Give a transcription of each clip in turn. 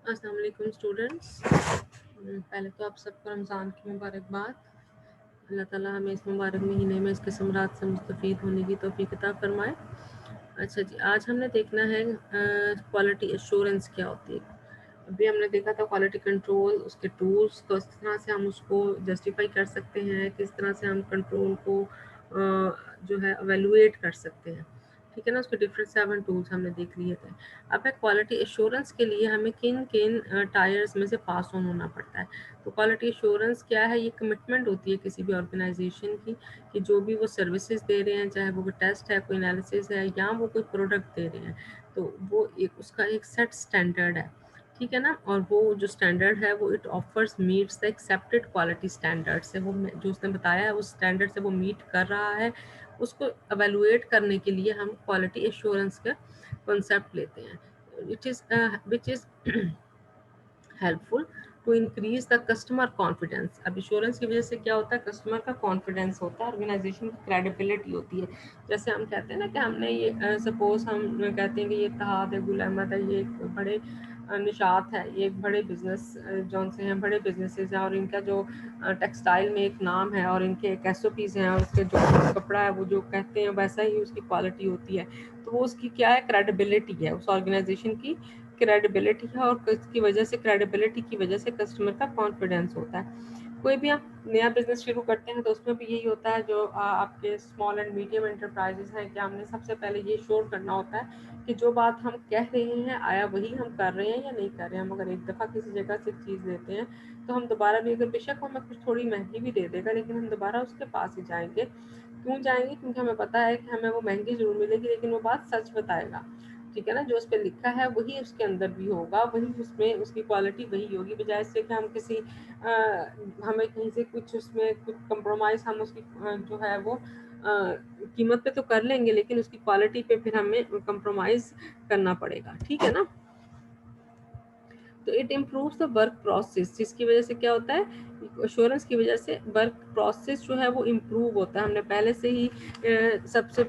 अस्सलाम वालेकुम स्टूडेंट्स। पहले तो आप सबको रमज़ान की मुबारकबाद। अल्लाह ताला हमें इस मुबारक महीने में इसके समरात से मुस्तफ़ीद होने की तौफ़ीक अता फ़रमाए। अच्छा जी, आज हमने देखना है क्वालिटी एश्योरेंस क्या होती है। अभी हमने देखा था क्वालिटी कंट्रोल, उसके टूल्स, किस तरह से हम उसको जस्टिफाई कर सकते हैं, किस तरह से हम कंट्रोल को जो है एवेलुएट कर सकते हैं। ठीक है ना, उसके डिफरेंट 7 टूल्स हमने देख लिए थे। अब है क्वालिटी एश्योरेंस के लिए हमें किन किन टायर्स में से पास ऑन होना पड़ता है। तो क्वालिटी एश्योरेंस क्या है? ये कमिटमेंट होती है किसी भी ऑर्गेनाइजेशन की कि जो भी वो सर्विसेज दे रहे हैं, चाहे वो कोई टेस्ट है, कोई एनालिसिस है या वो कोई प्रोडक्ट दे रहे हैं, तो वो एक उसका एक सेट स्टैंडर्ड है। ठीक है ना, और वो जो स्टैंडर्ड है वो it offers meets the accepted quality standard से, वो जो उसने बताया है उस स्टैंडर्ड से वो मीट कर रहा है। उसको एवेलुएट करने के लिए हम क्वालिटी एश्योरेंस का कॉन्सेप्ट लेते हैं। It is which is helpful to increase the customer confidence. अब इंश्योरेंस की वजह से क्या होता है? कस्टमर का कॉन्फिडेंस होता है, ऑर्गेनाइजेशन की क्रेडिबिलिटी होती है। जैसे हम कहते हैं ना कि हमने ये सपोज हम कहते हैं कि ये इत्तेहाद है, गुल अहमद है, ये एक बड़े निशात है, ये एक बड़े बिजनेस जौन से हैं, बड़े बिजनेसेस हैं, और इनका जो टेक्सटाइल में एक नाम है और इनके एक SOPs हैं, और उसके जो कपड़ा है वो जो कहते हैं वैसा ही उसकी क्वालिटी होती है। तो वो उसकी क्या है? क्रेडिबिलिटी है, उस ऑर्गेनाइजेशन की क्रेडिबिलिटी है, और इसकी वजह से क्रेडिबिलिटी की वजह से कस्टमर का कॉन्फिडेंस होता है। कोई भी आप नया बिजनेस शुरू करते हैं तो उसमें भी यही होता है, जो आपके स्मॉल एंड मीडियम एंटरप्राइजेस हैं, कि हमने सबसे पहले ये श्योर करना होता है कि जो बात हम कह रहे हैं आया वही हम कर रहे हैं या नहीं कर रहे हैं। हम अगर एक दफ़ा किसी जगह से चीज़ लेते हैं तो हम दोबारा भी, अगर बेशक हमें कुछ थोड़ी महंगी भी दे देगा, लेकिन हम दोबारा उसके पास ही जाएंगे। क्यों जाएंगे? क्योंकि हमें पता है कि हमें वो महंगी ज़रूर मिलेगी, लेकिन वो बात सच बताएगा। ठीक है ना, जो उस पर लिखा है वही उसके अंदर भी होगा, वही उसमें उसकी क्वालिटी वही होगी, बजाय इससे कि हम किसी हमें कहीं से कुछ उसमें कुछ कंप्रोमाइज़ हम उसकी जो है वो कीमत पे तो कर लेंगे, लेकिन उसकी क्वालिटी पे फिर हमें कंप्रोमाइज़ करना पड़ेगा। ठीक है ना, तो it improves the work process, जिसकी वजह से क्या होता है? इंश्योरेंस की वजह से वर्क प्रोसेस जो है वो इम्प्रूव होता है। हमने पहले से ही सबसे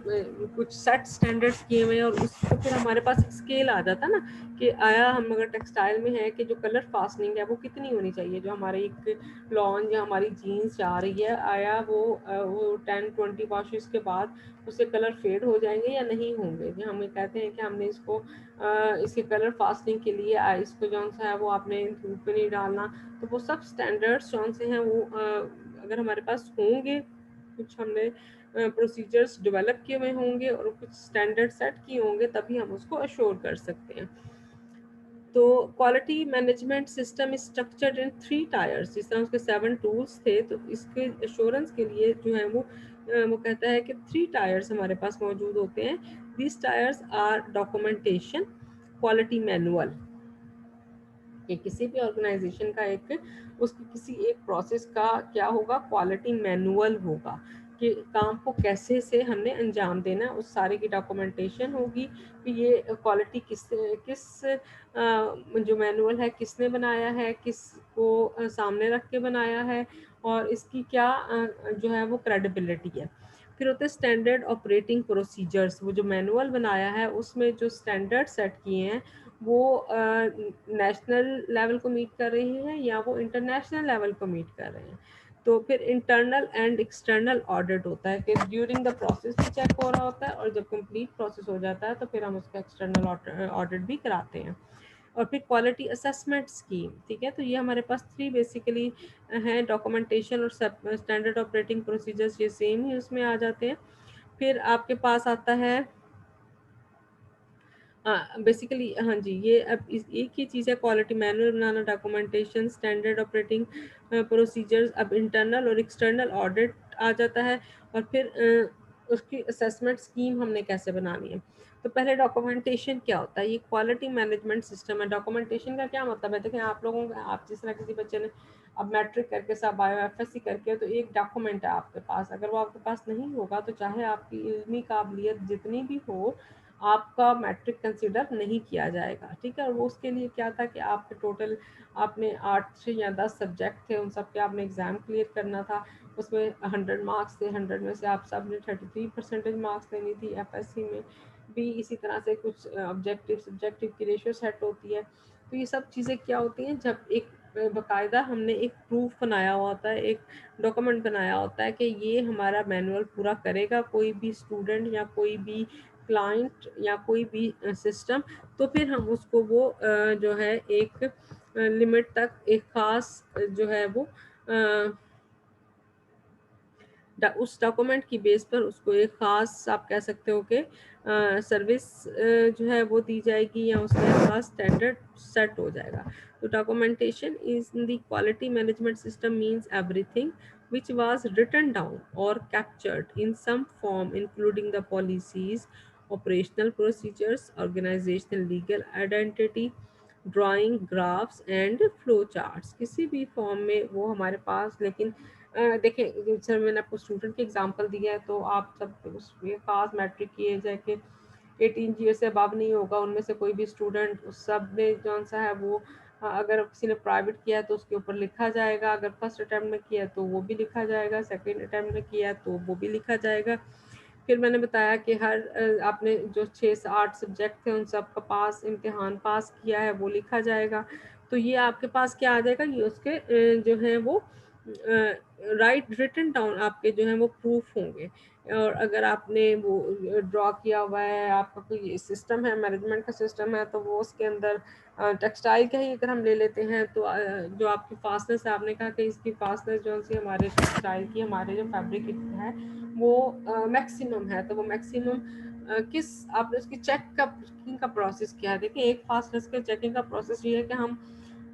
कुछ सेट स्टैंडर्ड्स किए हुए हैं, और उसको फिर हमारे पास स्केल आ जाता है ना, कि आया हम अगर टेक्सटाइल में है कि जो कलर फास्टनिंग है वो कितनी होनी चाहिए, जो हमारी एक लॉन या हमारी जीन्स जा रही है, आया वो 10-20 वॉशेस के बाद उससे कलर फेड हो जाएंगे या नहीं होंगे। कि हम कहते हैं कि हमने इसको इसके कलर फास्टिंग के लिए इसको जौन सा है वो आपने धूप में नहीं डालना। तो वो सब स्टैंडर्ड्स जौन से हैं वो अगर हमारे पास होंगे, कुछ हमने प्रोसीजर्स डेवलप किए हुए होंगे और कुछ स्टैंडर्ड सेट किए होंगे, तभी हम उसको अश्योर कर सकते हैं। तो quality management system is structured in 3 tyres. जिस तरह उसके 7 टूल्स थे, तो इसके एश्योरेंस के लिए जो है वो कहता है कि 3 टायर्स हमारे पास मौजूद होते हैं। These tiers are documentation, quality manual. कि किसी भी ऑर्गेनाइजेशन का एक उसकी किसी एक प्रोसेस का क्या होगा? क्वालिटी मैनुअल होगा, कि काम को कैसे से हमने अंजाम देना है, उस सारे की डॉक्यूमेंटेशन होगी कि ये क्वालिटी किस जो मैनुअल है किसने बनाया है, किसको सामने रख के बनाया है, और इसकी क्या जो है वो क्रेडिबिलिटी है। फिर होते हैं स्टैंडर्ड ऑपरेटिंग प्रोसीजर्स। वो जो मैनुअल बनाया है उसमें जो स्टैंडर्ड सेट किए हैं वो नेशनल लेवल को मीट कर रहे हैं या वो इंटरनेशनल लेवल को मीट कर रहे हैं। तो फिर इंटरनल एंड एक्सटर्नल ऑडिट होता है कि ड्यूरिंग द प्रोसेस भी चेक हो रहा होता है, और जब कंप्लीट प्रोसेस हो जाता है तो फिर हम उसका एक्सटर्नल ऑडिट भी कराते हैं। और फिर क्वालिटी असेसमेंट स्कीम। ठीक है, तो ये हमारे पास 3 बेसिकली हैं, डॉक्यूमेंटेशन और स्टैंडर्ड ऑपरेटिंग प्रोसीजर्स, ये सेम ही उसमें आ जाते हैं। फिर आपके पास आता है बेसिकली, हाँ जी, ये अब एक ही चीज़ है, क्वालिटी मैनुअल बनाना, डॉक्यूमेंटेशन, स्टैंडर्ड ऑपरेटिंग प्रोसीजर्स। अब इंटरनल और एक्सटर्नल ऑडिट आ जाता है, और फिर उसकी असेसमेंट स्कीम हमने कैसे बनानी है। तो पहले डॉक्यूमेंटेशन क्या होता है? ये क्वालिटी मैनेजमेंट सिस्टम है। डॉक्यूमेंटेशन का क्या मतलब है? देखें, आप लोगों का, आप जिस तरह किसी बच्चे ने अब मैट्रिक करके सब आया, FSC करके, तो एक डॉक्यूमेंट है आपके पास। अगर वो आपके पास नहीं होगा तो चाहे आपकी इल्मी काबिलियत जितनी भी हो, आपका मैट्रिक कंसिडर नहीं किया जाएगा। ठीक है, और वो उसके लिए क्या था कि आपके टोटल आपने 8 या 10 सब्जेक्ट थे, उन सब के आपने एग्ज़ाम क्लियर करना था। उसमें 100 मार्क्स थे, 100 में से आप सब ने 33% मार्क्स लेनी थी। FSC में भी इसी तरह से कुछ ऑब्जेक्टिव सब्जेक्टिव की रेशियो सेट होती है। तो ये सब चीज़ें क्या होती हैं, जब एक बाकायदा हमने एक प्रूफ बनाया हुआ होता है, एक डॉक्यूमेंट बनाया होता है कि ये हमारा मैनुअल पूरा करेगा कोई भी स्टूडेंट या कोई भी क्लाइंट या कोई भी सिस्टम, तो फिर हम उसको वो जो है एक लिमिट तक एक ख़ास जो है वो उस डॉक्यूमेंट की बेस पर उसको एक ख़ास आप कह सकते हो कि सर्विस जो है वो दी जाएगी या उसका एक ख़ास स्टैंडर्ड सेट हो जाएगा। तो documentation is in the quality management system means everything which was written down or captured in some form including the policies, operational procedures, organizational legal identity, drawing graphs and flow charts, किसी भी form में वो हमारे पास। लेकिन देखें sir, मैंने आपको student की एग्जांपल दिया है, तो आप सब उसके खास मैट्रिक की एज है कि 18 ईयर से अबव नहीं होगा, उनमें से कोई भी स्टूडेंट उस सब में कौन सा है वो अगर किसी ने प्राइवेट किया है तो उसके ऊपर लिखा जाएगा, अगर फर्स्ट अटैम्प्ट में किया है तो वो भी लिखा जाएगा, सेकेंड अटैम्प्ट में किया है तो वो भी लिखा जाएगा। फिर मैंने बताया कि हर आपने जो 6 से 8 सब्जेक्ट थे उन सब का पास इम्तिहान पास किया है वो लिखा जाएगा। तो ये आपके पास क्या आ जाएगा, ये उसके जो है वो राइट रिटन डाउन आपके जो है वो प्रूफ होंगे। और अगर आपने वो ड्रॉ किया हुआ है, आपका कोई सिस्टम है मैनेजमेंट का सिस्टम है, तो वो उसके अंदर टेक्सटाइल का ही अगर हम ले लेते हैं तो जो आपकी फास्टनेस है, आपने कहा कि इसकी फास्टनेस जो सी हमारे टेक्सटाइल की हमारे जो फैब्रिक है वो मैक्सिमम है, तो वो मैक्सिमम किस आपने उसकी चेकिंग का प्रोसेस किया है। देखिए एक फास्टनेस के चेकिंग का प्रोसेस ये है कि हम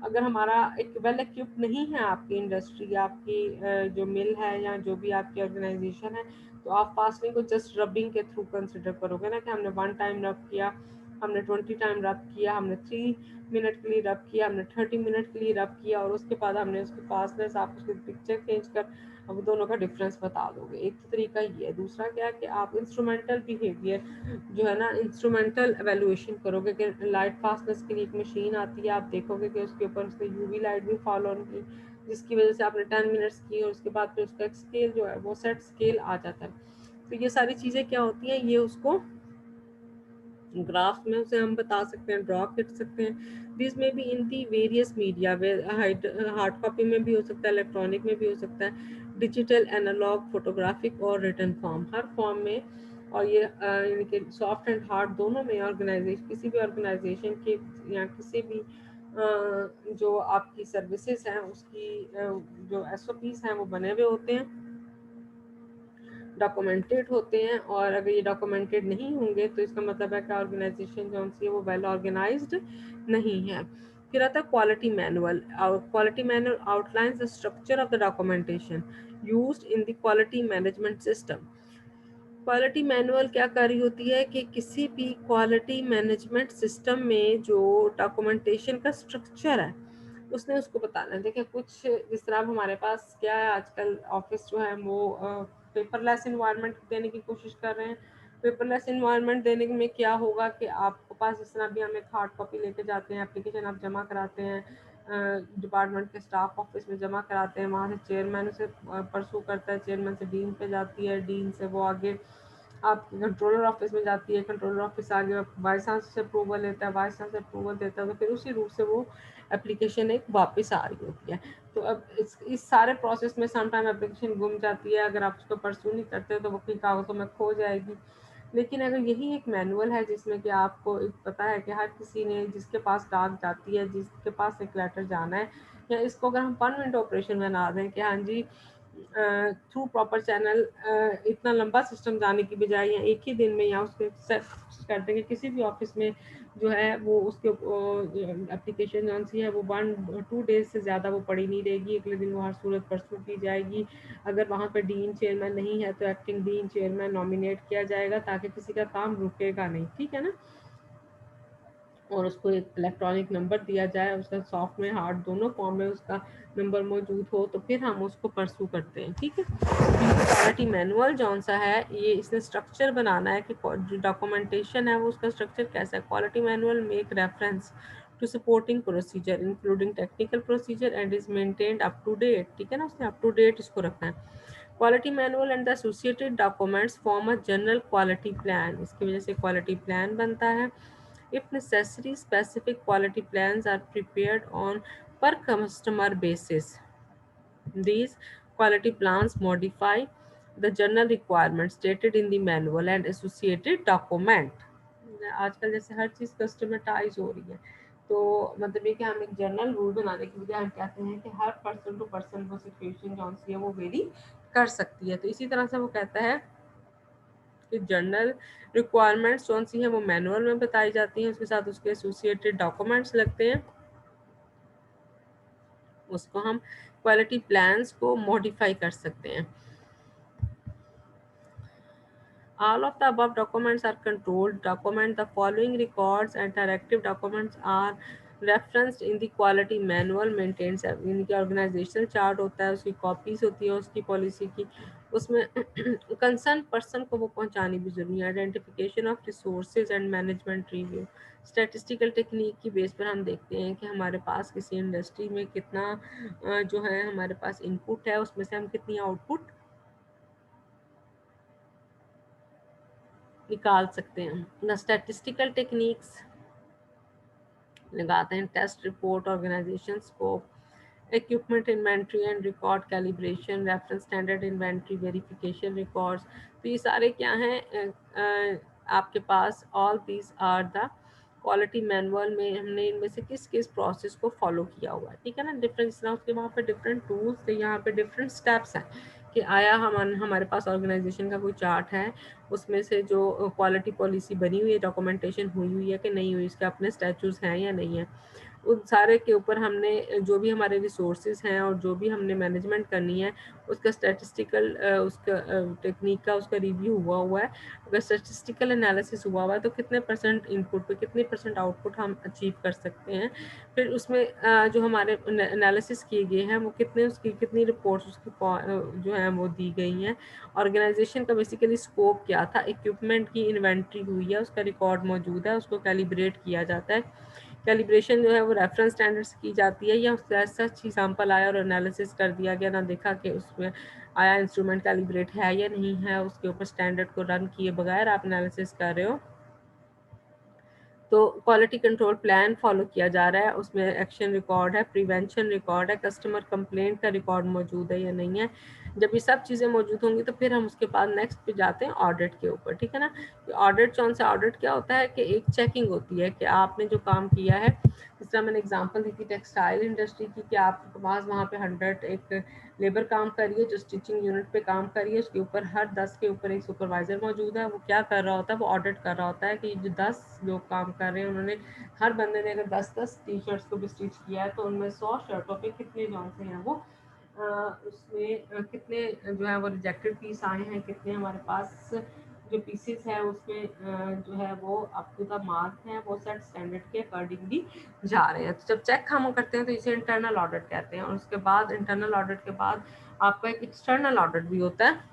अगर हमारा एक वेल इक्विप्ड नहीं है आपकी इंडस्ट्री, आपकी जो मिल है या जो भी आपकी ऑर्गेनाइजेशन है, तो आप फास्टनिंग को जस्ट रबिंग के थ्रू कंसिडर करोगे ना, कि हमने 1 टाइम रब किया, हमने 20 टाइम रब किया, हमने 3 मिनट के लिए रब किया, हमने 30 मिनट के लिए रब किया, और उसके बाद हमने उसकी फास्टनेस आप उसकी पिक्चर खींच कर अब दोनों का डिफरेंस बता दोगे। एक तो तरीका ये है। दूसरा क्या है कि आप इंस्ट्रूमेंटल बिहेवियर जो है ना, इंस्ट्रूमेंटल एवेल्युएशन करोगे कि लाइट फास्टनेस के लिए एक मशीन आती है, आप देखोगे कि उसके ऊपर उसने यूवी लाइट भी फॉलो ऑन की, जिसकी वजह से आपने 10 मिनट्स की और उसके बाद फिर उसका एक स्केल जो है वो सेट स्केल आ जाता है। तो ये सारी चीज़ें क्या होती हैं, ये उसको ग्राफ में उसे हम बता सकते हैं, ड्रॉ कर सकते हैं। दिस में भी in the various media, hard copy में भी हो सकता है, इलेक्ट्रॉनिक में भी हो सकता है, डिजिटल, एनालॉग, फोटोग्राफिक और रिटन फॉर्म, हर फॉर्म में। और ये यानी कि सॉफ्ट एंड हार्ड दोनों में ऑर्गेनाइजेशन, किसी भी ऑर्गेनाइजेशन के या किसी भी जो आपकी सर्विसेज हैं उसकी जो SOPs हैं वो बने हुए होते हैं, डॉक्यूमेंटेड होते हैं। और अगर ये डॉक्यूमेंटेड नहीं होंगे तो इसका मतलब है कि ऑर्गेनाइजेशन जो सी है वो वेल ऑर्गेनाइज्ड नहीं है। फिर आता है quality manual. Quality manual outlines the structure of the documentation used in the quality management system. Quality manual क्या कर रही होती है कि किसी भी क्वालिटी मैनेजमेंट सिस्टम में जो डॉक्यूमेंटेशन का स्ट्रक्चर है उसने उसको बताना है। देखिए कुछ जिस तरह हमारे पास क्या है, आजकल ऑफिस जो है वो पेपरलेस इन्वायरमेंट देने की कोशिश कर रहे हैं। पेपरलेस इन्वायरमेंट देने में क्या होगा कि आपके पास जिस तरह भी हम एक हार्ड कॉपी लेके जाते हैं, एप्लीकेशन आप जमा कराते हैं, डिपार्टमेंट के स्टाफ ऑफिस में जमा कराते हैं, वहाँ से चेयरमैन उसे परसू करता है, चेयरमैन से डीन पे जाती है, डीन से वो आगे आपके कंट्रोलर ऑफिस में जाती है, कंट्रोलर ऑफिस आगे वाइस चांसलर से अप्रूवल लेता है, वाइस चांसलर अप्रूवल देता है, तो फिर उसी रूट से वो एप्लीकेशन एक वापस आ रही होती है। तो अब इस सारे प्रोसेस में सम टाइम एप्लीकेशन गुम जाती है, अगर आप उसको परसू नहीं करते तो वो कई कागजों में खो जाएगी। लेकिन अगर यही एक मैनुअल है जिसमें कि आपको एक पता है कि हर किसी ने जिसके पास डाक जाती है, जिसके पास एक लेटर जाना है, या इसको अगर हम 1 मिनट ऑपरेशन बना दें कि हाँ जी थ्रू प्रॉपर चैनल इतना लंबा सिस्टम जाने की बजाय या एक ही दिन में या उसके सेट कर देंगे किसी भी ऑफिस में जो है वो उसके एप्लीकेशन जो सी है वो 1-2 डेज से ज़्यादा वो पड़ी नहीं रहेगी, अगले दिन वो हर सूरत परसू की जाएगी। अगर वहाँ पर डीन चेयरमैन नहीं है तो एक्टिंग डीन चेयरमैन नॉमिनेट किया जाएगा ताकि किसी का काम रुकेगा नहीं, ठीक है ना। और उसको एक इलेक्ट्रॉनिक नंबर दिया जाए, उसका सॉफ्ट में हार्ड दोनों फॉर्म में उसका नंबर मौजूद हो, तो फिर हम उसको परसू करते हैं, ठीक है। क्वालिटी मैनुअल जौन सा है ये इसने स्ट्रक्चर बनाना है कि जो डॉक्यूमेंटेशन है वो उसका स्ट्रक्चर कैसा है। Quality manual make reference to supporting procedure including technical procedure and is maintained up to date, ठीक है ना, उसने अप टू डेट इसको रखना है। Quality manual and the associated documents form a general quality plan, इसकी वजह से क्वालिटी प्लान बनता है. If necessary, specific quality plans are prepared on per customer basis. These quality plans modify the general requirements stated in the manual and associated document. आजकल जैसे हर चीज़ कस्टमराइज हो रही है, तो मतलब ये कि हम एक जनरल रूल बनाने के बजाय हम कहते हैं कि हर पर्सन टू पर्सन वो सिचुएशन जो सी है वो वेरी कर सकती है. तो इसी तरह से वो कहता है कि जनरल रिक्वायरमेंट्स कौन सी हैं वो मैनुअल में बताई जाती हैं, उसके साथ उसके एसोसिएटेड डॉक्यूमेंट्स लगते हैं, उसको हम क्वालिटी प्लान्स को मॉडिफाई कर सकते हैं. All of the above documents are controlled document. The following records and directive documents are referenced in the quality manual maintains. इनकी ऑर्गेनाइजेशनल चार्ट होता है, उसकी कॉपीज होती है उसकी पॉलिसी की, उसमें कंसर्न पर्सन को वो पहुंचानी भी जरूरी है. Identification of resources and management review. Statistical technique की बेस पर हम देखते हैं कि हमारे पास किसी इंडस्ट्री में कितना जो है हमारे पास इनपुट है, उसमें से हम कितनी आउटपुट निकाल सकते हैं. द स्टैटिस्टिकल टेक्निक्स लगाते हैं test report, organisation scope, equipment inventory and record calibration, reference standard inventory verification records. तो ये सारे क्या हैं आपके पास, all these are the quality manual में हमने इनमें से किस किस प्रोसेस को फॉलो किया हुआ है. ठीक है ना. डिफरेंट जिस तरह उसके वहाँ पे डिफरेंट टूल्स थे, यहाँ पे डिफरेंट स्टेप्स हैं कि आया हमारे पास ऑर्गेनाइजेशन का कोई चार्ट है, उसमें से जो क्वालिटी पॉलिसी बनी हुई है, डॉक्यूमेंटेशन हुई हुई है कि नहीं हुई, इसके अपने स्टैचूज हैं या नहीं है, उन सारे के ऊपर हमने जो भी हमारे रिसोर्सेज हैं और जो भी हमने मैनेजमेंट करनी है उसका स्टैटिस्टिकल उसका टेक्निक का उसका रिव्यू हुआ है. अगर स्टैटिस्टिकल एनालिसिस हुआ है तो कितने परसेंट इनपुट पे कितने परसेंट आउटपुट हम अचीव कर सकते हैं. फिर उसमें जो हमारे एनालिसिस किए गए हैं वो कितने उसकी कितनी रिपोर्ट्स उसकी जो है वो दी गई हैं. ऑर्गेनाइजेशन का बेसिकली स्कोप क्या था, इक्विपमेंट की इन्वेंट्री हुई है, उसका रिकॉर्ड मौजूद है, उसको कैलिब्रेट किया जाता है. कैलिब्रेशन जो है वो रेफरेंस स्टैंडर्ड से की जाती है या उससे ऐसा ही सैंपल आया और एनालिसिस कर दिया गया, ना देखा कि उसमें आया इंस्ट्रूमेंट कैलिब्रेट है या नहीं है, उसके ऊपर स्टैंडर्ड को रन किए बगैर आप एनालिसिस कर रहे हो. तो क्वालिटी कंट्रोल प्लान फॉलो किया जा रहा है, उसमें एक्शन रिकॉर्ड है, प्रिवेंशन रिकॉर्ड है, कस्टमर कंप्लेंट का रिकॉर्ड मौजूद है या नहीं है. जब ये सब चीज़ें मौजूद होंगी तो फिर हम उसके बाद नेक्स्ट पे जाते हैं ऑडिट के ऊपर. ठीक है ना. ऑडिट कौन सा ऑडिट क्या होता है कि एक चेकिंग होती है कि आपने जो काम किया है, जिस तरह मैंने एग्जांपल दी थी टेक्सटाइल इंडस्ट्री की कि आपके पास वहाँ पे 100 एक लेबर काम कर रही है जो स्टिचिंग यूनिट पे काम कर रही है, उसके ऊपर हर 10 के ऊपर एक सुपरवाइजर मौजूद है. वो क्या कर रहा होता है, वो ऑडिट कर रहा होता है कि जो 10 लोग काम कर रहे हैं उन्होंने हर बंदे ने अगर 10 टी शर्ट्स को भी स्टिच किया है तो उनमें 100 शर्टों पे कितने जौन से हैं वो उसमें कितने जो है वो रिजेक्टेड पीस आए हैं, कितने हमारे पास जो पीसेस है उसमें जो है वो अप टू द मार्क है, वो सेट स्टैंडर्ड के अकॉर्डिंगली जा रहे हैं. तो जब चेक हम करते हैं तो इसे इंटरनल ऑडिट कहते हैं. और उसके बाद इंटरनल ऑडिट के बाद आपका एक एक्सटर्नल ऑडिट भी होता है.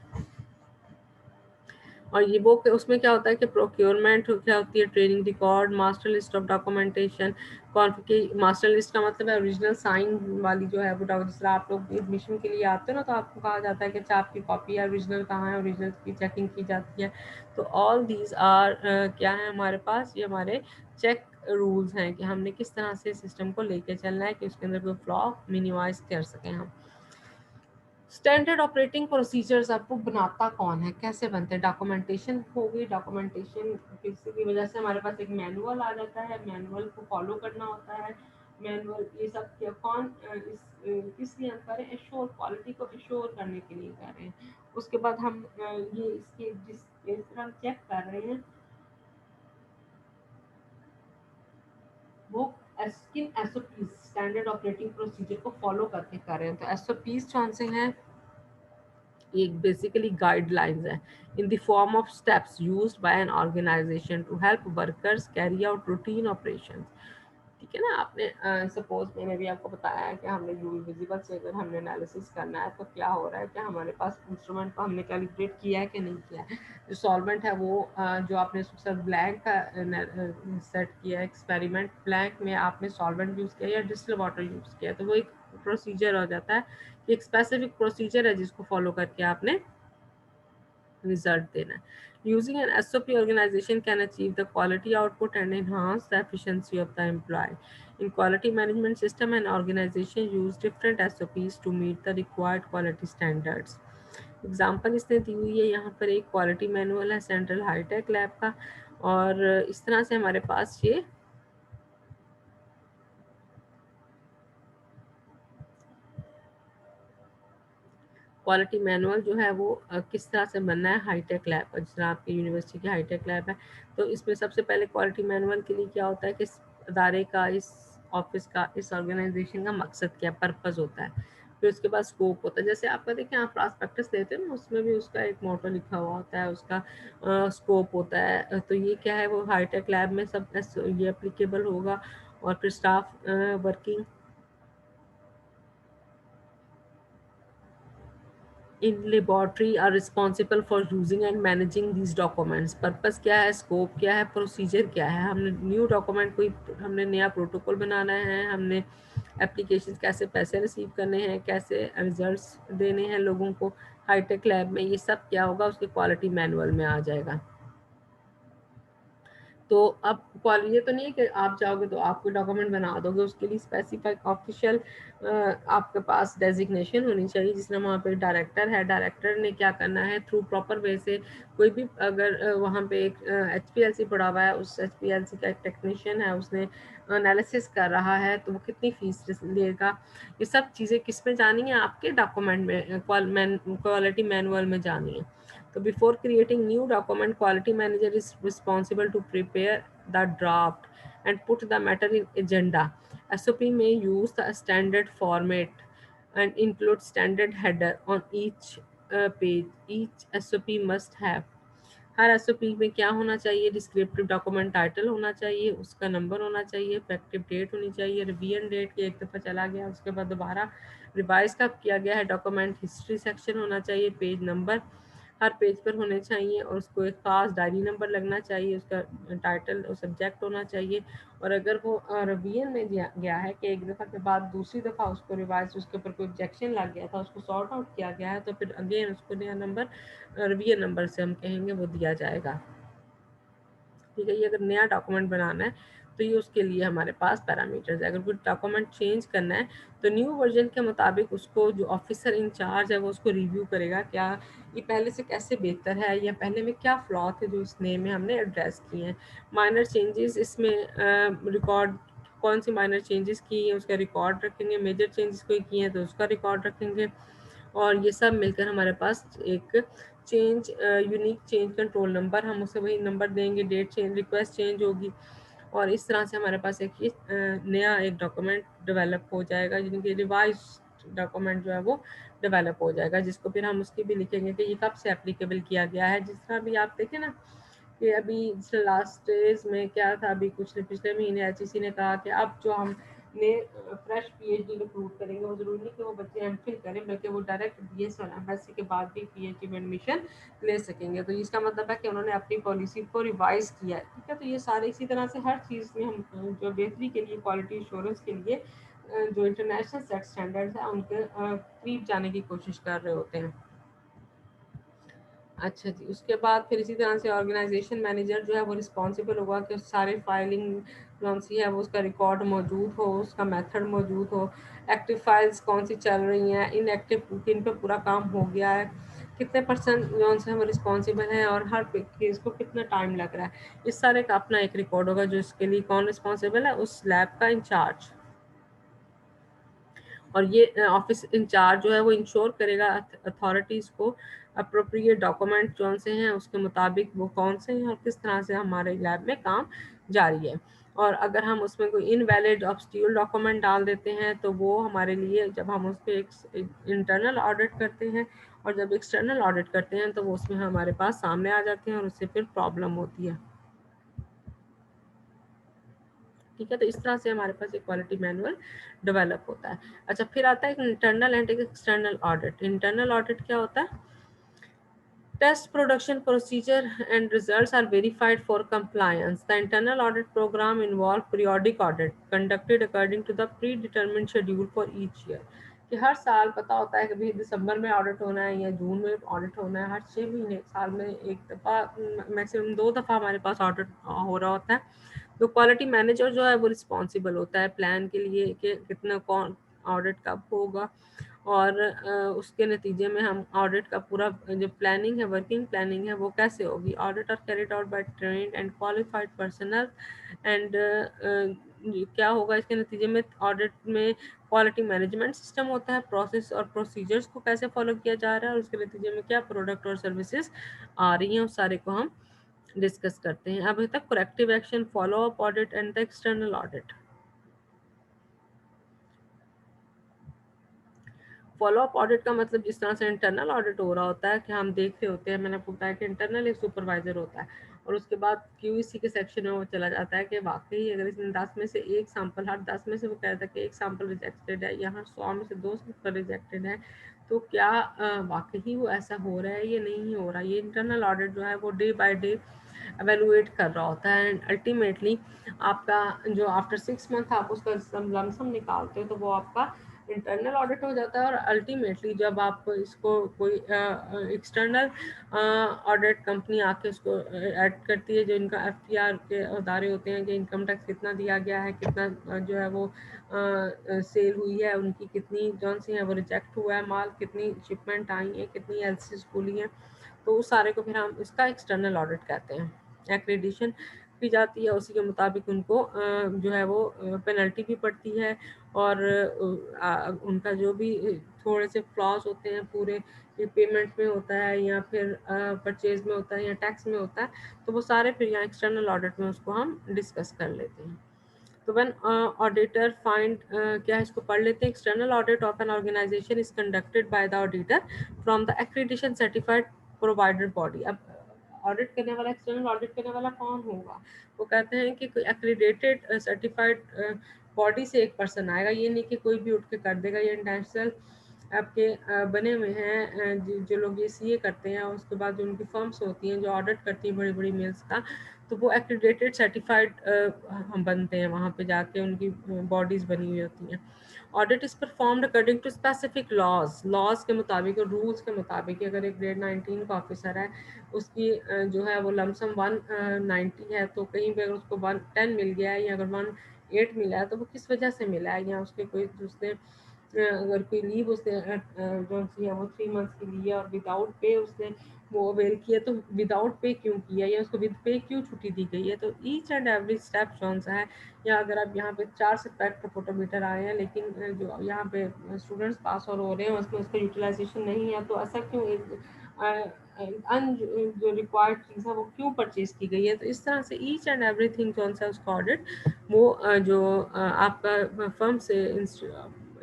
और ये वो उसमें क्या होता है कि प्रोक्योरमेंट क्या होती है, training record, master list of documentation. Master list का मतलब है ओरिजिनल साइन वाली जो है वो जिस तरह आप लोग एडमिशन के लिए आते हो ना तो आपको कहा जाता है कि अच्छा आपकी कॉपी है, ओरिजिनल कहाँ है, ओरिजिनल की चेकिंग की जाती है. तो ऑल दीज आर क्या है हमारे पास, ये हमारे चेक रूल्स हैं कि हमने किस तरह से सिस्टम को लेके चलना है कि उसके अंदर कोई फ्लॉ मिनिमाइज कर सकें हम. स्टैंडर्ड ऑपरेटिंग प्रोसीजर्स आपको बनाता कौन है, कैसे बनते हैं, डॉक्यूमेंटेशन होगी. डॉक्यूमेंटेशन की वजह से हमारे पास एक मैनुअल आ जाता है, मैनुअल को फॉलो करना होता है. मैनुअल ये सब क्या कौन किस लिए हम करें, एश्योर क्वालिटी को एश्योर करने के लिए कर रहे हैं. उसके बाद हम ये इसके जिस तरह हम चेक कर रहे हैं वो किन एसओपी स्टैंडर्ड ऑपरेटिंग प्रोसीजर को फॉलो करके कर रहे हैं. तो एसओपीज कौन से हैं, एक बेसिकली गाइडलाइंस है in the form of steps used by an organisation to help workers carry out routine operations. ठीक है ना। आपने सपोज मैंने भी आपको बताया है कि हमने यूवी विजिबल से अगर हमने एनालिसिस करना है तो क्या हो रहा है, क्या हमारे पास इंस्ट्रूमेंट को हमने कैलिब्रेट किया है कि नहीं किया है। जो सॉल्वेंट है वो जो आपने सर ब्लैंक का सेट किया है एक्सपेरिमेंट, ब्लैंक में आपने सॉल्वेंट यूज़ किया या डिस्टिल वाटर यूज़ किया, तो वो एक प्रोसीजर हो जाता है कि एक स्पेसिफिक प्रोसीजर है जिसको फॉलो करके आपने result देना है. Using an SOP, organization can achieve the quality output and enhance the efficiency of the employee. In quality management system, an organization use different SOPs to meet the required quality standards. Example इसने दी हुई है यहाँ पर, एक quality manual है central hi tech lab का, और इस तरह से हमारे पास ये क्वालिटी मैनुअल जो है वो किस तरह से बनना है हाईटेक लैब का, जिस तरह आपकी यूनिवर्सिटी की हाईटेक लैब है। तो इसमें सबसे पहले क्वालिटी मैनुअल के लिए क्या होता है कि इस अदारे का, इस ऑफिस का, इस ऑर्गेनाइजेशन का मकसद क्या, पर्पस होता है। फिर उसके बाद स्कोप होता है, जैसे आपका देखें आप प्रॉस्पेक्टस लेते हैं ना, उसमें भी उसका एक मोटो लिखा हुआ होता है, उसका स्कोप होता है। तो ये क्या है, वो हाईटेक लैब में सब ये एप्लीकेबल होगा। और फिर staff working in laboratory are responsible for using and managing these documents. Purpose क्या है, स्कोप क्या है, प्रोसीजर क्या है। हमने न्यू डॉक्यूमेंट कोई, हमने नया प्रोटोकॉल बनाना है, हमने एप्लीकेशन कैसे पैसे रिसीव करने हैं, कैसे रिजल्ट्स देने हैं लोगों को हाईटेक लैब में, ये सब क्या होगा उसके क्वालिटी मैनुअल में आ जाएगा। तो अब ये तो नहीं है कि आप जाओगे तो आपको डॉक्यूमेंट बना दोगे, उसके लिए स्पेसिफिक ऑफिशियल आपके पास डेजिग्नेशन होनी चाहिए। जिस तरह वहाँ पे डायरेक्टर है, डायरेक्टर ने क्या करना है, थ्रू प्रॉपर वे से कोई भी अगर वहाँ पे एक HPLC पड़ा हुआ है, उस HPLC का एक टेक्नीशियन है, उसने एनालिसिस कर रहा है, तो वो कितनी फीस लेगा, ये सब चीज़ें किस में जानी है, आपके डॉक्यूमेंट में क्वालिटी मैनुअल में जानी है। So before creating new document, quality manager is responsible to prepare the draft and put the matter in agenda. SOP may use the standard format and include standard header on each page. Each SOP must have her SOP में क्या होना चाहिए, descriptive document title होना चाहिए, उसका number होना चाहिए, effective date होनी चाहिए, रिवीजन डेट के एक दफ़ा चला गया उसके बाद दोबारा रिवाइज कब किया गया है, डॉक्यूमेंट हिस्ट्री सेक्शन होना चाहिए, पेज नंबर हर पेज पर होने चाहिए, और उसको एक ख़ास डायरी नंबर लगना चाहिए, उसका टाइटल और सब्जेक्ट होना चाहिए। और अगर वो रिवीजन में गया है कि एक दफ़ा के बाद दूसरी दफ़ा उसको रिवाइज, उसके ऊपर कोई ऑब्जेक्शन लग गया था, उसको सॉर्ट आउट किया गया है, तो फिर अगेन उसको नया नंबर रिवीजन नंबर से हम कहेंगे वो दिया जाएगा। ठीक है, ये अगर नया डॉक्यूमेंट बनाना है तो ये उसके लिए हमारे पास पैरामीटर्स है। अगर कोई डॉक्यूमेंट चेंज करना है तो न्यू वर्जन के मुताबिक उसको जो ऑफिसर इंचार्ज है वो उसको रिव्यू करेगा, क्या ये पहले से कैसे बेहतर है, या पहले में क्या फ्लॉ थे जो इस नए में हमने एड्रेस किए हैं। माइनर चेंजेस इसमें रिकॉर्ड, कौन सी माइनर चेंजेस की है उसका रिकॉर्ड रखेंगे, मेजर चेंजेस कोई किए हैं तो उसका रिकॉर्ड रखेंगे। और ये सब मिलकर हमारे पास एक change unique change control number, हम उसे वही नंबर देंगे, डेट चेंज रिक्वेस्ट चेंज होगी, और इस तरह से हमारे पास एक नया एक डॉक्यूमेंट डेवलप हो जाएगा, जिनकी रिवाइज डॉक्यूमेंट जो है वो डेवलप हो जाएगा, जिसको फिर हम उसकी भी लिखेंगे कि ये कब से एप्लीकेबल किया गया है। जिस तरह भी आप देखें ना कि अभी लास्ट डेज में क्या था, अभी कुछ पिछले महीने HEC ने कहा कि अब जो हम ने फ्रेश PhD रिक्रूट करेंगे, वो ज़रूरी नहीं कि वो बच्चे MPhil करें, बल्कि वो डायरेक्ट BS और MSc के बाद भी PhD में एडमिशन ले सकेंगे। तो इसका मतलब है कि उन्होंने अपनी पॉलिसी को रिवाइज किया है। ठीक है, तो ये सारे इसी तरह से हर चीज़ में हम जो बेहतरी के लिए, क्वालिटी इंश्योरेंस के लिए जो इंटरनेशनल सेट स्टैंडर्ड्स हैं उनके करीब जाने की कोशिश कर रहे होते हैं। अच्छा जी, उसके बाद फिर इसी तरह से ऑर्गेनाइजेशन मैनेजर जो है वो रिस्पॉन्सिबल होगा कि सारे फाइलिंग कौन सी है वो उसका रिकॉर्ड मौजूद हो, उसका मेथड मौजूद हो, एक्टिव फाइल्स कौन सी चल रही हैं, इनएक्टिव किन पे पूरा काम हो गया है, कितने परसेंट जो से हम रिस्पॉन्सिबल हैं, और हर केस को कितना टाइम लग रहा है। इस सारे का अपना एक रिकॉर्ड होगा, जो इसके लिए कौन रिस्पॉन्सिबल है, उस लैब का इंचार्ज। और ये ऑफिस इंचार्ज जो है वो इंश्योर करेगा अथॉरिटीज़ को अप्रोप्रिएट डॉक्यूमेंट कौन से हैं उसके मुताबिक वो कौन से हैं और किस तरह से हमारे लैब में काम जारी है। और अगर हम उसमें कोई इनवैलिड ऑब्स्ट्यूल डॉक्यूमेंट डाल देते हैं तो वो हमारे लिए, जब हम उस पर एक इंटरनल ऑडिट करते हैं और जब एक्सटर्नल ऑडिट करते हैं तो वो उसमें हमारे पास सामने आ जाते हैं और उससे फिर प्रॉब्लम होती है। ठीक है। तो इस तरह से हमारे पास एक क्वालिटी मैनुअल डेवलप होता है। अच्छा, फिर आता है internal and external audit. Internal audit क्या होता है? Test production procedure and results are verified for compliance. The internal audit program involves periodic audit conducted according to the predetermined schedule for each year. कि हर साल पता होता है कि भाई दिसंबर में ऑडिट होना है या जून में ऑडिट होना है। हर 6 महीने साल में एक दफ़ा, मैक्सिमम 2 दफ़ा हमारे पास ऑडिट हो रहा होता है। तो क्वालिटी मैनेजर जो है वो रिस्पॉन्सिबल होता है प्लान के लिए कि कितना कौन ऑडिट कब होगा, और उसके नतीजे में हम ऑडिट का पूरा जो प्लानिंग है, वर्किंग प्लानिंग है, वो कैसे होगी। Audit are carried out by trained and qualified personnel एंड क्या होगा इसके नतीजे में? ऑडिट में क्वालिटी मैनेजमेंट सिस्टम होता है, प्रोसेस और प्रोसीजर्स को कैसे फॉलो किया जा रहा है, और उसके नतीजे में क्या प्रोडक्ट और सर्विसेज आ रही हैं, उस सारे को हम डिस्कस करते हैं। अभी तक corrective action, follow up audit and the external audit. Follow up audit का मतलब जिस तरह से इंटरनल ऑडिट हो रहा होता है कि हम देख रहे होते हैं, मैंने आपको बताया कि इंटरनल एक सुपरवाइजर होता है, और उसके बाद क्यूईसी के सेक्शन में वो चला जाता है कि वाकई अगर इसने 10 में से एक सैंपल, हर 10 में से वो कहता है कि एक सैंपल रिजेक्टेड है, यहाँ 100 में से 2 सैंपल रिजेक्टेड है, तो क्या वाकई वो ऐसा हो रहा है, ये नहीं हो रहा। ये इंटरनल ऑडिट जो है वो डे बाय डे एवेलुएट कर रहा होता है, एंड अल्टीमेटली आपका जो आफ्टर 6 मंथ आप उसका लमसम निकालते हो, तो वो आपका इंटरनल ऑडिट हो जाता है। और अल्टीमेटली जब आप इसको कोई एक्सटर्नल ऑडिट कंपनी आके उसको ऐड करती है, जो इनका एफटीआर के अदारे होते हैं कि इनकम टैक्स कितना दिया गया है, कितना जो है वो सेल हुई है, उनकी कितनी जौन सी है वो रिजेक्ट हुआ है माल, कितनी शिपमेंट आई है, कितनी एलसीज खुली हैं, तो उस सारे को फिर हम इसका एक्सटर्नल ऑडिट कहते हैं। एक्रेडिशन की जाती है, उसी के मुताबिक उनको जो है वो पेनल्टी भी पड़ती है, और उनका जो भी थोड़े से फ्लॉज होते हैं पूरे पेमेंट में होता है, या फिर परचेज में होता है, या टैक्स में होता है, तो वो सारे फिर यहाँ एक्सटर्नल ऑडिट में उसको हम डिस्कस कर लेते हैं। तो व्हेन ऑडिटर फाइंड, क्या है इसको पढ़ लेते हैं। External audit of an organisation is conducted by the auditor from the accreditation certified provider body. अब ऑडिट करने वाला, एक्सटर्नल ऑडिट करने वाला कौन होगा? वो कहते हैं कि कोई एक्रेडिटेड सर्टिफाइड बॉडी से एक पर्सन आएगा, ये नहीं कि कोई भी उठ के कर देगा। ये इंटरनेशनल आपके बने हुए हैं जो लोग ये सीए करते हैं, उसके बाद जो उनकी फर्म्स होती हैं जो ऑडिट करती हैं बड़ी बड़ी मिल्स का, तो वो एक्रेडिटेड सर्टिफाइड हम बनते हैं, वहाँ पे जाके उनकी बॉडीज़ बनी हुई होती हैं। Audit is performed according to specific laws के मुताबिक और रूल्स के मुताबिक। अगर एक ग्रेड 19 का ऑफिसर है, उसकी जो है वो लमसम 190 है, तो कहीं पर उसको 110 मिल गया है, या अगर 108 मिला है, तो वो किस वजह से मिला है, या उसके कोई दूसरे अगर कोई लीव उसने जो सी है वो 3 मंथ्स की ली है और विदाउट पे उसने वो अवेल किया, तो विदाउट पे क्यों किया, या उसको विद पे क्यों छुट्टी दी गई है। तो ईच एंड एवरी स्टेप कौन सा है। या अगर आप यहाँ पे 4 सब्जेक्ट का फोटोमीटर आए हैं, लेकिन जो यहाँ पे स्टूडेंट्स पास और हो रहे हैं उसमें उसका यूटिलाइजेशन नहीं है, तो ऐसा क्यों अन जो रिक्वायर्ड चीज़ है वो क्यों परचेज की गई है। तो इस तरह से ईच एंड एवरीथिंग कौन सा उसका ऑडिट वो जो आपका फर्म से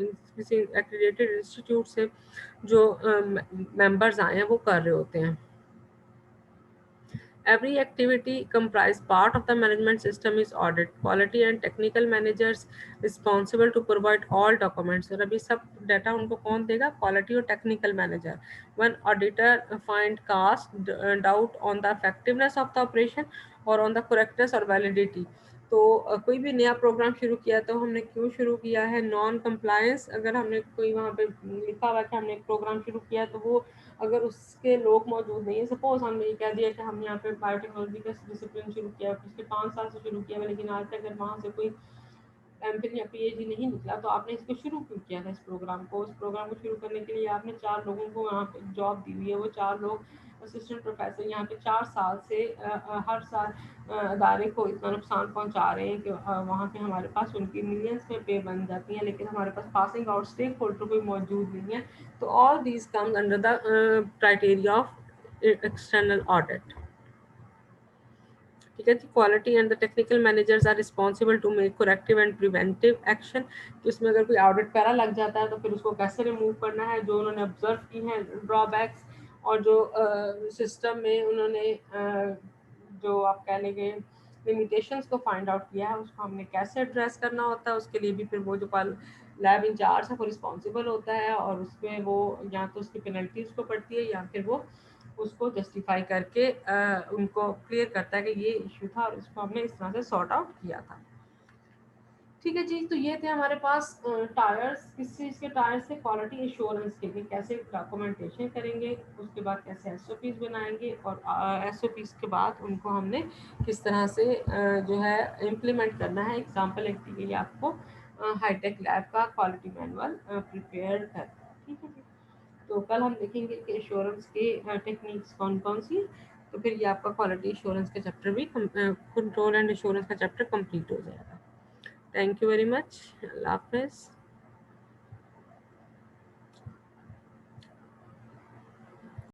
किसी एक्रेडिटेड इंस्टीट्यूट से जो मेंबर्स आए हैं वो कर रहे होते हैं। Every activity comprise part of the management system is audit. Quality and technical managers responsible to provide all documents. और अभी सब डाटा उनको कौन देगा? Quality और technical manager. When auditor find cast doubt on the effectiveness of the operation or on the correctness or validity. तो कोई भी नया प्रोग्राम शुरू किया तो हमने क्यों शुरू किया है। नॉन कंप्लायंस, अगर हमने कोई वहाँ पे लिखा हुआ है कि हमने एक प्रोग्राम शुरू किया है, तो वो अगर उसके लोग मौजूद नहीं है, सपोज हमने ये कह दिया कि हम यहाँ पे बायोटेक्नोलॉजी का डिसिप्लिन शुरू किया, पिछले 5 साल से शुरू किया है, लेकिन आज तक अगर वहाँ से कोई एमफिल या पीएचडी नहीं निकला, तो आपने इसको शुरू क्यों किया था। इस प्रोग्राम को शुरू करने के लिए आपने 4 लोगों को वहाँ पे जॉब दी हुई है। वो 4 लोग असिस्टेंट प्रोफेसर यहाँ पे 4 साल से हर साल अदारे को इतना नुकसान पहुँचा रहे हैं कि वहाँ पे हमारे पास उनकी मिलियंस में पे बन जाती हैं, लेकिन हमारे पास पासिंग आउट स्टेक होल्डर कोई मौजूद नहीं है। तो all these comes under the criteria of external audit. ठीक है जी। Quality and the technical managers are responsible to make corrective and preventive action. तो इसमें अगर कोई ऑडिट पैरा लग जाता है तो फिर उसको कैसे रिमूव करना है, जो उन्होंने ऑब्जर्व की हैं ड्रॉबैक्स, और जो सिस्टम में उन्होंने जो आप कह लेंगे लिमिटेशंस को फाइंड आउट किया है, उसको हमने कैसे एड्रेस करना होता है, उसके लिए भी फिर वो जो लैब इंचार्ज है वो रिस्पॉन्सिबल होता है, और उसमें वो या तो उसकी पेनल्टी उसको पड़ती है या फिर वो उसको जस्टिफाई करके उनको क्लियर करता है कि ये इशू था और इसको हमने इस तरह से सॉर्ट आउट किया था। ठीक है जी, तो ये थे हमारे पास टायर्स। किस चीज़ के टायर्स से? क्वालिटी इंश्योरेंस के लिए कैसे डॉक्यूमेंटेशन करेंगे, उसके बाद कैसे एसओपीज बनाएंगे, और एसओपीज के बाद उनको हमने किस तरह से जो है इम्प्लीमेंट करना है। एग्जांपल एक दी गई आपको हाईटेक लैब का क्वालिटी मैनुअल प्रिपेयर कर। ठीक है जी, तो कल हम देखेंगे कि इंश्योरेंस की टेक्निक्स कौन कौन सी, तो फिर ये आपका क्वालिटी इंश्योरेंस का चैप्टर भी कंट्रोल एंड इंश्योरेंस का चैप्टर कंप्लीट हो जाएगा। Thank you very much. अल्लाह हाफिज़।